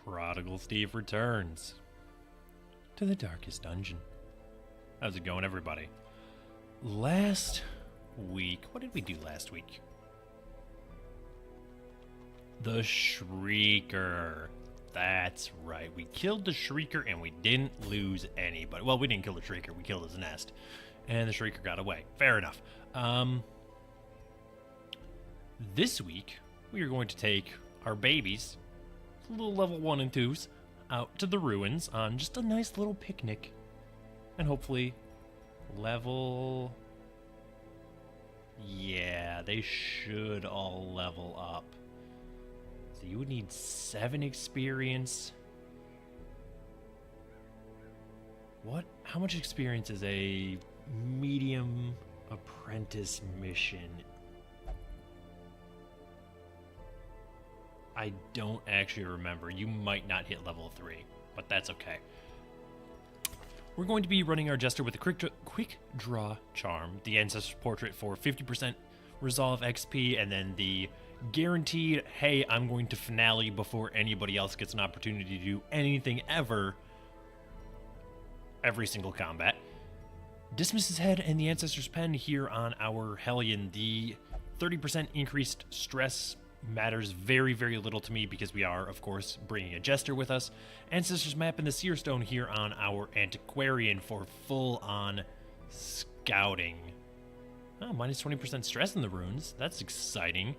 Prodigal Steve returns to the darkest dungeon. How's it going, everybody? Last week, what did we do last week? The Shrieker. That's right. We killed the Shrieker and we didn't lose anybody. Well, we didn't kill the Shrieker. We killed his nest. And the Shrieker got away. Fair enough. This week, we are going to take our babies, little level 1 and 2s, out to the ruins on just a nice little picnic. And hopefully level... Yeah, they should all level up. So you would need 7 experience. What? How much experience is a medium apprentice mission? I don't actually remember. You might not hit level 3, but that's okay. We're going to be running our Jester with a quick draw charm, the Ancestor's Portrait for 50% resolve XP, and then the guaranteed, hey, I'm going to finale before anybody else gets an opportunity to do anything ever, every single combat. Dismiss Head and the Ancestor's Pen here on our Hellion. The 30% increased stress matters very, very little to me because we are, of course, bringing a Jester with us. Ancestor's Map and the Seer Stone here on our Antiquarian for full-on scouting. Oh, minus 20% stress in the runes. That's exciting.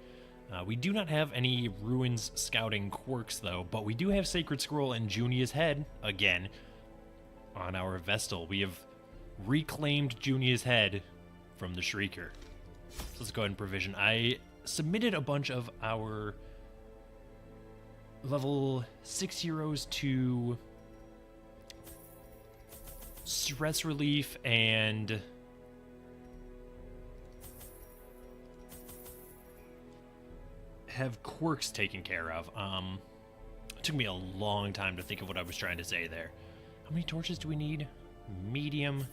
We do not have any ruins scouting quirks, though, but we do have Sacred Scroll and Junia's Head, again, on our Vestal. We have reclaimed Junia's Head from the Shrieker. So let's go ahead and provision. I submitted a bunch of our level 6 heroes to stress relief and have quirks taken care of. It took me a long time to think of what I was trying to say there. How many torches do we need? Medium.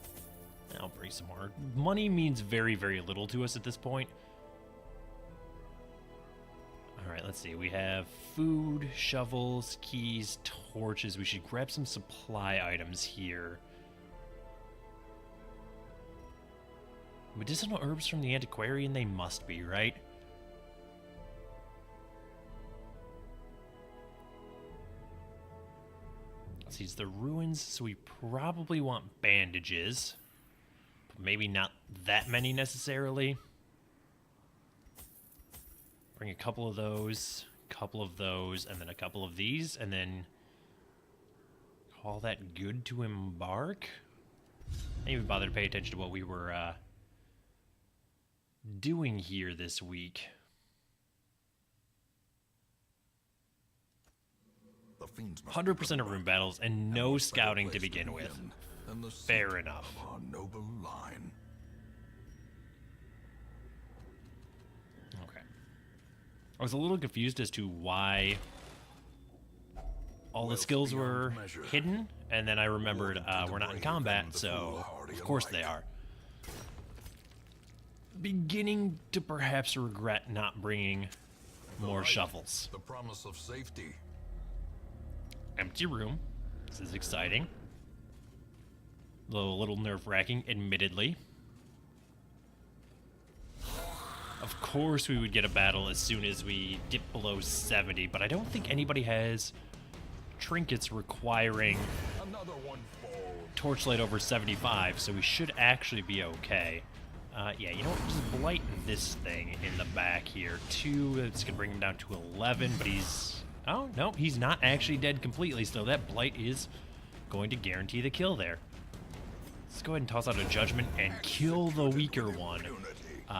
I'll bring some more. Money means very, very little to us at this point. Alright, let's see. We have food, shovels, keys, torches. We should grab some supply items here. Medicinal herbs from the Antiquarian, they must be, right? Let's see, it's the ruins, so we probably want bandages. But maybe not that many necessarily. Bring a couple of those, and then a couple of these, and then call that good to embark? I didn't even bother to pay attention to what we were doing here this week. 100% of room battles and no scouting to begin with. Fair enough. Okay. I was a little confused as to why all the skills were hidden, and then I remembered we're not in combat, so of course they are. Beginning to perhaps regret not bringing more shovels. The promise of safety. Empty room. This is exciting. A little nerve-wracking, admittedly. Of course we would get a battle as soon as we dip below 70, but I don't think anybody has trinkets requiring torchlight over 75, so we should actually be okay. Yeah, you know what? Just blight this thing in the back here. 2, it's going to bring him down to 11, but he's... Oh, no, he's not actually dead completely, so that blight is going to guarantee the kill there. Let's go ahead and toss out a judgment and kill the weaker one.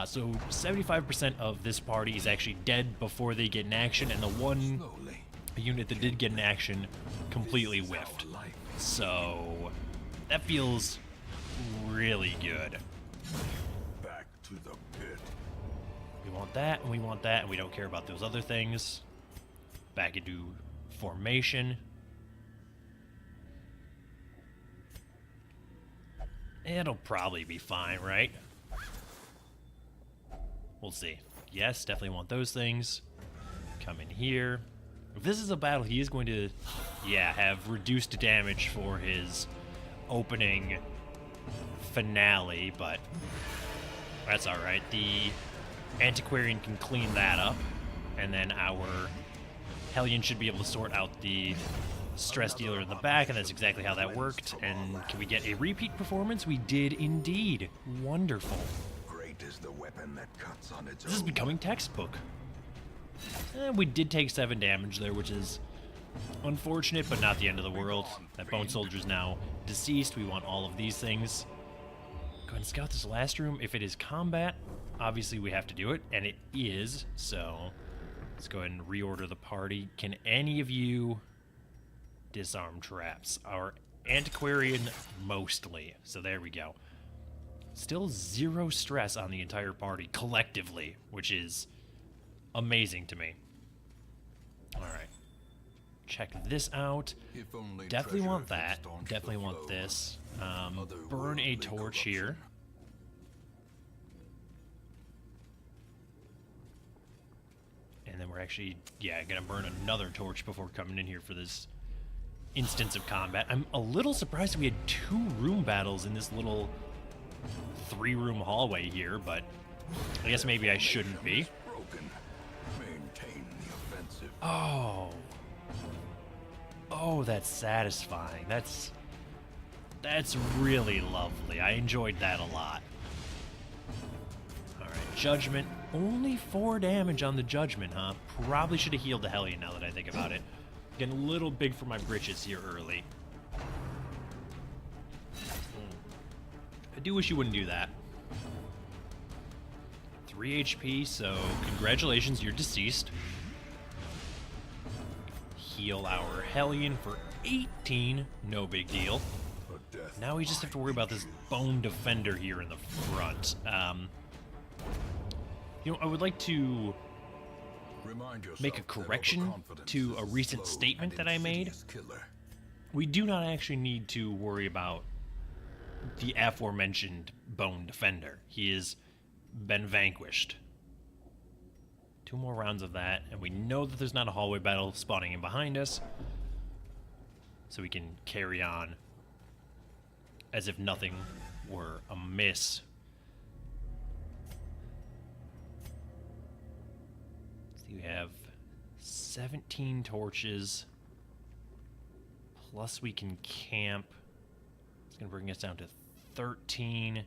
So 75% of this party is actually dead before they get in action, and the one unit that did get in action completely whiffed. So that feels really good. Back to the pit. We want that, and we want that, and we don't care about those other things. Back into formation. It'll probably be fine, right? We'll see. Yes, definitely want those things. Come in here. If this is a battle, he is going to, yeah, have reduced damage for his opening finale, but that's alright. The Antiquarian can clean that up, and then our Hellion should be able to sort out the stress dealer in the back, and that's exactly how that worked. And can we get a repeat performance? We did indeed. Wonderful. Great is the weapon that cuts on its This is own. becoming textbook. We did take 7 damage there, which is unfortunate, but not the end of the world. That Bone Soldier's now deceased. We want all of these things. Go ahead and scout this last room. If it is combat, obviously we have to do it, and it is, so let's go ahead and reorder the party. Can any of you disarm traps? Our Antiquarian mostly, so there we go. Still 0 stress on the entire party collectively, which is amazing to me. Alright. Check this out. If only Definitely treasure want could that. staunch Definitely the want flow this. of Burn a otherworldly torch corruption. here. And then we're actually, yeah, gonna burn another torch before coming in here for this instance of combat. I'm a little surprised we had 2 room battles in this little 3-room hallway here, but I guess maybe I shouldn't be. Broken. Maintain the offensive. Oh. Oh, that's satisfying. That's really lovely. I enjoyed that a lot. Alright, Judgment. Only 4 damage on the Judgment, huh? Probably should have healed the Hellion now that I think about it. Getting a little big for my britches here early. I do wish you wouldn't do that. 3 HP, so congratulations, you're deceased. Heal our Hellion for 18, no big deal. A death Now we just have to worry about this Bone Defender here in the front. You know, I would like to Remind yourself make a that correction overconfidence to is a a recent slow statement and that I made. insidious killer. We do not actually need to worry about the aforementioned Bone Defender. He has been vanquished. 2 more rounds of that, and we know that there's not a hallway battle spawning in behind us, so we can carry on as if nothing were amiss. See, we have 17 torches, plus we can camp. It's going to bring us down to 13.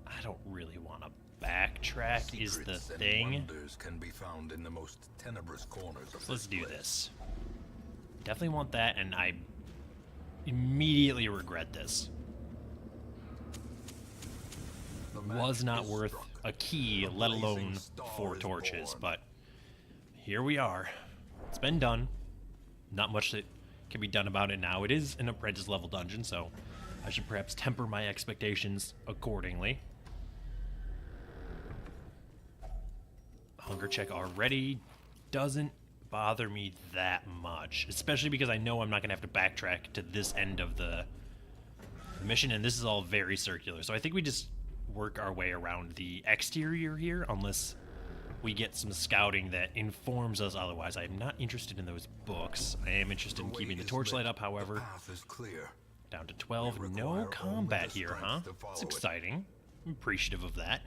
I don't really want to backtrack is the Secrets and thing. wonders can be found in the most tenebrous corners of So let's this do place. this. Definitely want that, and I immediately regret this. The match Was not is worth struck. a key, The let blazing alone star 4 is torches, born. but here we are. It's been done. Not much that can be done about it now. It is an apprentice level dungeon, so I should perhaps temper my expectations accordingly. Hunger check already doesn't bother me that much, especially because I know I'm not going to have to backtrack to this end of the mission, and this is all very circular. So I think we just work our way around the exterior here, unless we get some scouting that informs us otherwise. I'm not interested in those books. I am interested in The keeping way the is torchlight lit. up, however. The path is clear. Down to 12. We No require combat only the here, strength huh? to follow It's it. exciting. I'm appreciative of that.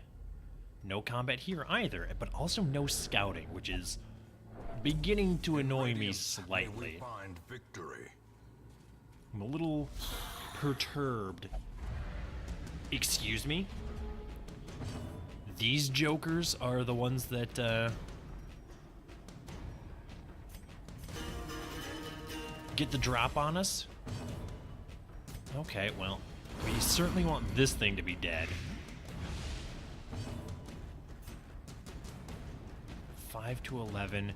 No combat here either, but also no scouting, which is beginning to annoy me Radiance, may we slightly. find victory. I'm a little perturbed. Excuse me? These jokers are the ones that, get the drop on us? Okay, well, we certainly want this thing to be dead. 5 to 11.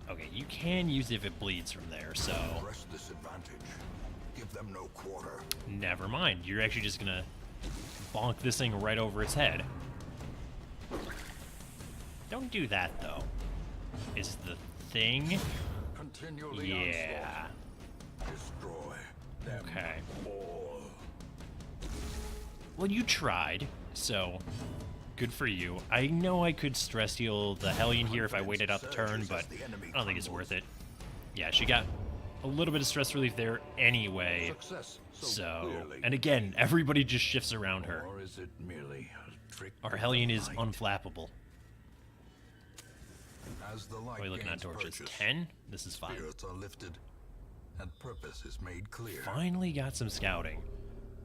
Okay, you can use it if it bleeds from there, so Press this advantage. Give them no quarter. never mind. You're actually just gonna bonk this thing right over its head. Don't do that, though. Is the thing? Continue the Yeah. onslaught. Destroy them Okay. all. Well, you tried, so Good for you. I know I could stress heal the Hellion here if I waited out the turn, but I don't think it's worth it. Yeah, she got a little bit of stress relief there anyway. So, and again, everybody just shifts around her. Or is it merely a trick? Our Hellion is unflappable. As the light What are we looking at, gains torches? purchase, 10? This is fine. spirits are lifted, and purpose is made clear. Finally got some scouting.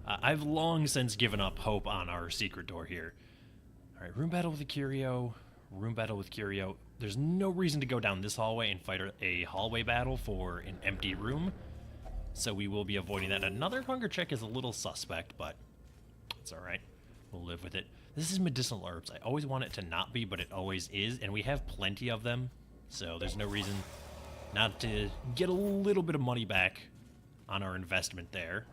I've long since given up hope on our secret door here. Alright, room battle with the Curio. Room battle with Curio. There's no reason to go down this hallway and fight a hallway battle for an empty room. So we will be avoiding that. Another hunger check is a little suspect, but it's alright. We'll live with it. This is medicinal herbs. I always want it to not be, but it always is. And we have plenty of them. So there's no reason not to get a little bit of money back on our investment there.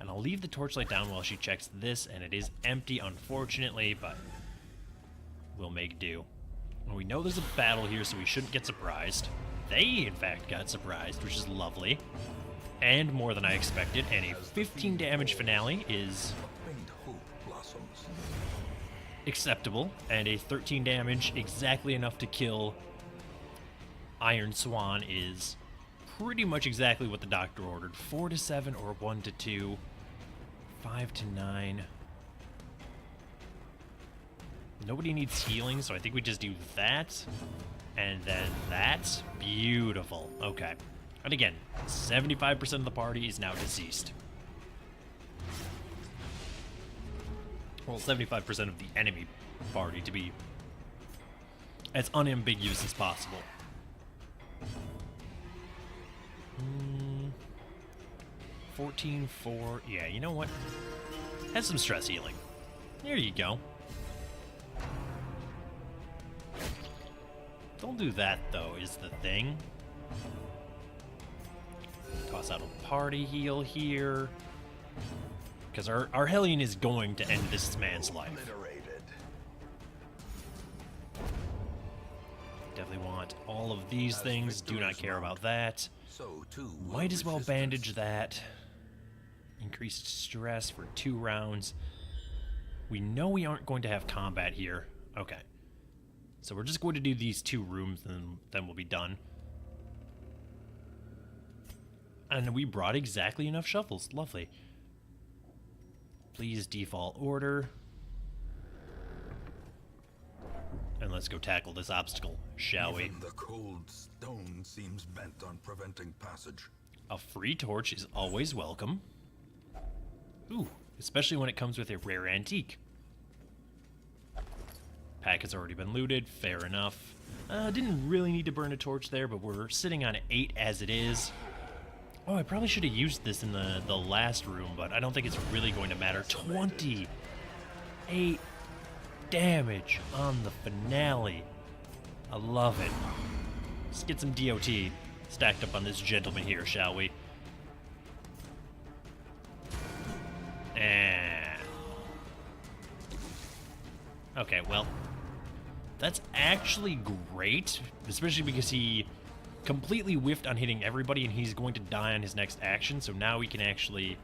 And I'll leave the torchlight down while she checks this, and it is empty, unfortunately, but we'll make do. And we know there's a battle here, so we shouldn't get surprised. They, in fact, got surprised, which is lovely. And more than I expected, and a 15 damage finale is A faint hope blossoms. acceptable, and a 13 damage, exactly enough to kill Iron Swan, is pretty much exactly what the doctor ordered. 4 to 7 or 1 to 2, 5 to 9. Nobody needs healing, so I think we just do that, and then that. Beautiful. Okay. And again, 75% of the party is now deceased. Well, 75% of the enemy party, to be as unambiguous as possible. 14-4. Yeah, you know what? Has some stress healing. There you go. Don't do that, though, is the thing. Toss out a party heal here. Because our Hellion is going to end this man's life. Obliterated. Definitely want all of these things. Do not care about that. So too will Might as well resistance. bandage that. Increased stress for 2 rounds. We know we aren't going to have combat here. Okay. So we're just going to do these 2 rooms, and then we'll be done. And we brought exactly enough shovels. Lovely. Please default order. And let's go tackle this obstacle, shall we? Even the cold stone seems bent on preventing passage. A free torch is always welcome. Ooh, especially when it comes with a rare antique. Pack has already been looted, fair enough. Didn't really need to burn a torch there, but we're sitting on 8 as it is. Oh, I probably should have used this in the last room, but I don't think it's really going to matter. 28 damage on the finale. I love it. Let's get some DOT stacked up on this gentleman here, shall we? Okay, well, that's actually great, especially because he completely whiffed on hitting everybody, and he's going to die on his next action, so now we can actually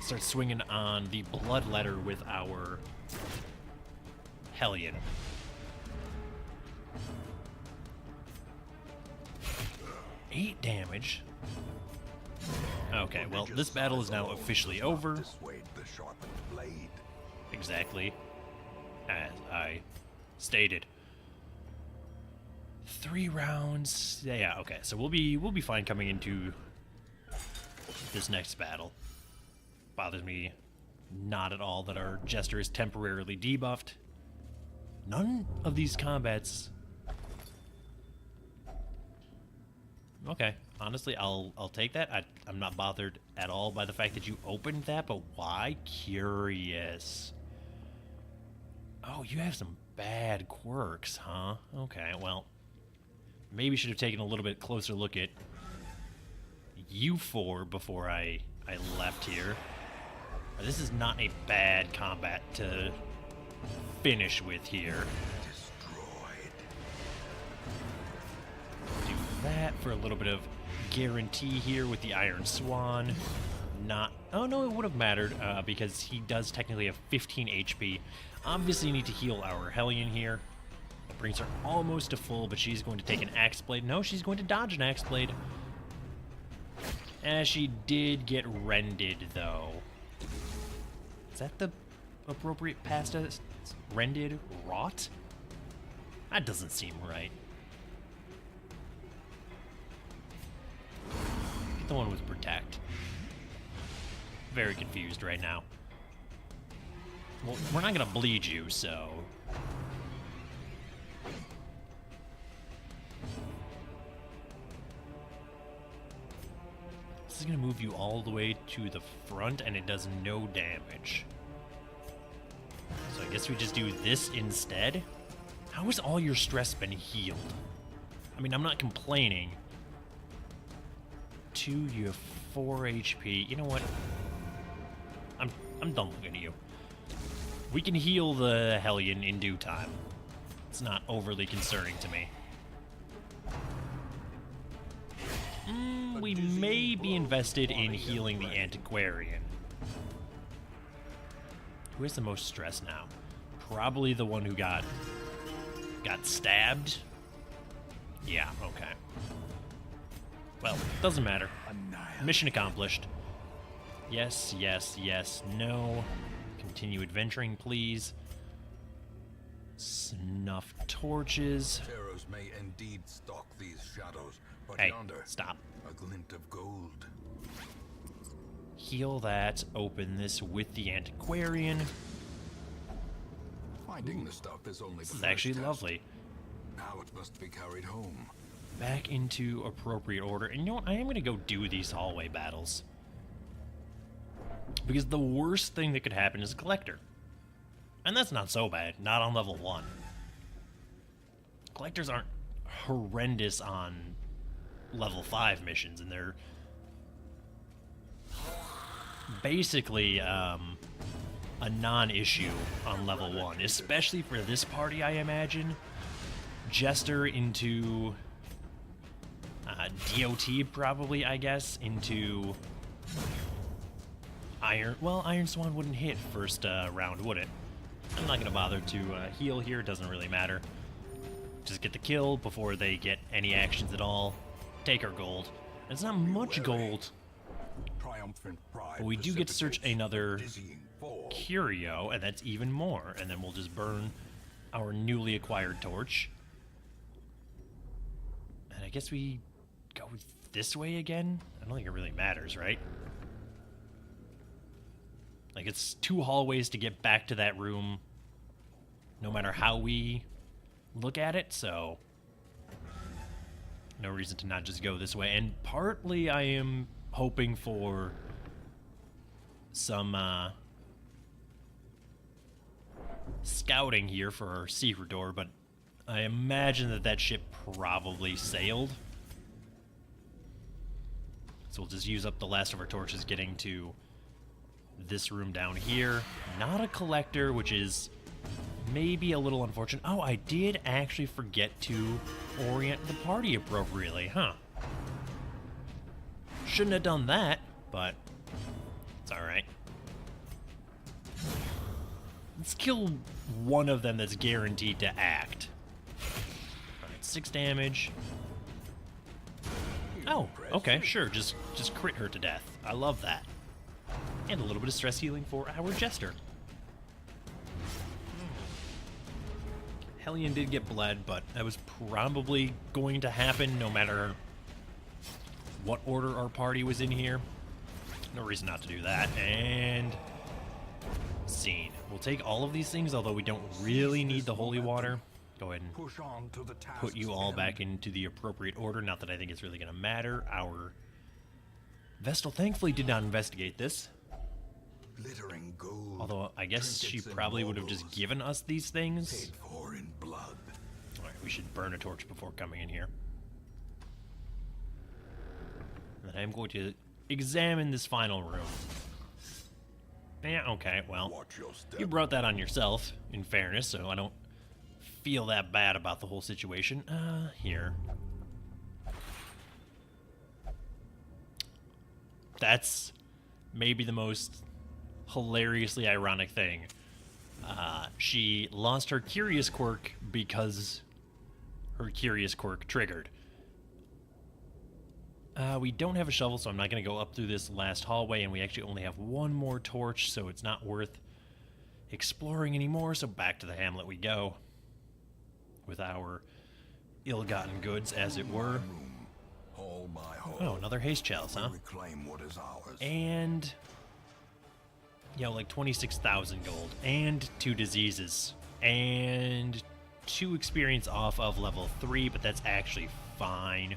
start swinging on the bloodletter with our Hellion. Eight damage. Okay, well, this battle is now officially over. Dissuade the sharpened blade. Exactly as I stated. 3 rounds. Yeah, okay. So we'll be fine coming into this next battle. Bothers me not at all that our Jester is temporarily debuffed. None of these combats. Okay, honestly, I'll take that. I'm not bothered at all by the fact that you opened that, but why? Curious. Oh, you have some bad quirks, huh? Okay, well, maybe should have taken a little bit closer look at you 4 before I left here. This is not a bad combat to finish with here. Destroyed. Do that for a little bit of guarantee here with the Iron Swan. Not Oh, no, it would have mattered, because he does technically have 15 HP. Obviously, need to heal our Hellion here. That brings her almost to full, but she's going to take an Axe Blade. No, she's going to dodge an Axe Blade. She did get rended, though. Is that the appropriate pasta? Rended? Rot? That doesn't seem right. Get the one with Protect. Very confused right now. Well, we're not going to bleed you, so... This is going to move you all the way to the front, and it does no damage. So I guess we just do this instead. How has all your stress been healed? I mean, I'm not complaining. 2, you have 4 HP. You know what? I'm done looking at you. We can heal the Hellion in due time. It's not overly concerning to me. We may be invested in healing the Antiquarian. Who has the most stress now? Probably the one who got stabbed. Yeah, okay. Well, doesn't matter. Mission accomplished. Yes, yes, yes, no. Continue adventuring, please. Snuff torches. Pharaohs may indeed stalk these shadows, but Hey, yonder, stop. a glint of gold. Heal that. Open this with the Antiquarian. Finding the stuff is only This the is first actually test. lovely. Now it must be carried home. Back into appropriate order. And you know what? I am going to go do these hallway battles. Because the worst thing that could happen is a collector. And that's not so bad. Not on level 1. Collectors aren't horrendous on level 5 missions, and they're basically a non-issue on level 1. Especially for this party, I imagine. Jester into DOT probably, I guess, into Iron... Well, Iron Swan wouldn't hit first round, would it? I'm not going to bother to heal here. It doesn't really matter. Just get the kill before they get any actions at all. Take our gold. It's not much gold, Triumphant pride but we do get to search precipitates another dizzying fall. curio, and that's even more. And then we'll just burn our newly acquired torch. And I guess we go this way again? I don't think it really matters, right? Like, it's 2 hallways to get back to that room, no matter how we look at it, so no reason to not just go this way. And partly I am hoping for some scouting here for our secret door, but I imagine that that ship probably sailed. So we'll just use up the last of our torches getting to this room down here. Not a collector, which is maybe a little unfortunate. Oh, I did actually forget to orient the party appropriately, huh? Shouldn't have done that, but it's alright. Let's kill one of them that's guaranteed to act. Alright, 6 damage. Oh, okay, sure, just crit her to death. I love that. And a little bit of stress healing for our Jester. Hellion did get bled, but that was probably going to happen no matter what order our party was in here. No reason not to do that. And scene. We'll take all of these things, although we don't really need the holy water. Go ahead and Push on to the put you task's all end. back into the appropriate order. Not that I think it's really going to matter. Our Vestal thankfully did not investigate this. Glittering gold. Although I guess she trinkets and probably would have just baubles, given us these things. paid for in blood. Alright, we should burn a torch before coming in here. And then I'm going to examine this final room. Yeah, okay, well, Watch your step. you brought that on yourself, in fairness, so I don't feel that bad about the whole situation. Here. maybe the most hilariously ironic thing. She lost her curious quirk because her curious quirk triggered. We don't have a shovel, so I'm not going to go up through this last hallway, and we actually only have one more torch, so it's not worth exploring anymore, so back to the hamlet we go with our ill-gotten goods, as it were. Hall by hall. Oh, another haste chalice, huh? Reclaim what is ours. And like 26,000 gold, and 2 diseases, and 2 experience off of level 3, but that's actually fine.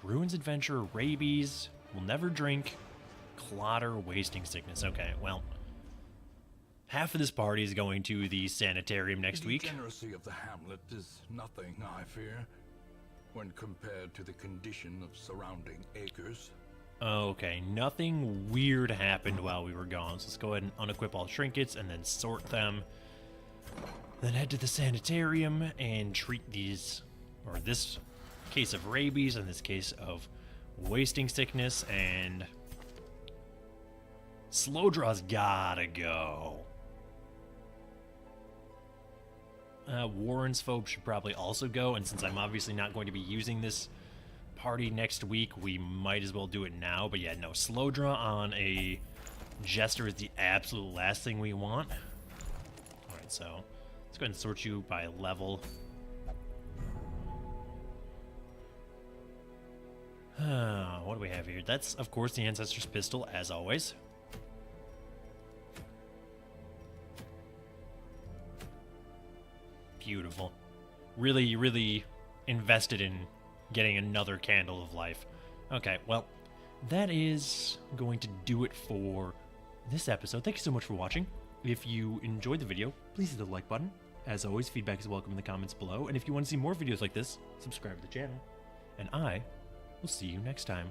Ruins Adventure, Rabies, Will Never Drink, Clotter, Wasting Sickness. Okay, well, half of this party is going to the sanitarium next week. The degeneracy of the hamlet is nothing, I fear, when compared to the condition of surrounding acres. Okay, nothing weird happened while we were gone, so let's go ahead and unequip all trinkets and then sort them. Then head to the sanitarium and treat these, or this case of rabies and this case of wasting sickness, and slow draw's gotta go. Warren's Phobe should probably also go, and since I'm obviously not going to be using this party next week, we might as well do it now. But yeah, no, slow draw on a jester is the absolute last thing we want. Alright, so let's go ahead and sort you by level. What do we have here? That's, of course, the Ancestor's Pistol, as always. Beautiful. Really, really invested in getting another Candle of Life. Okay, well, that is going to do it for this episode. Thank you so much for watching. If you enjoyed the video, please hit the like button. As always, feedback is welcome in the comments below. And if you want to see more videos like this, subscribe to the channel. And I will see you next time.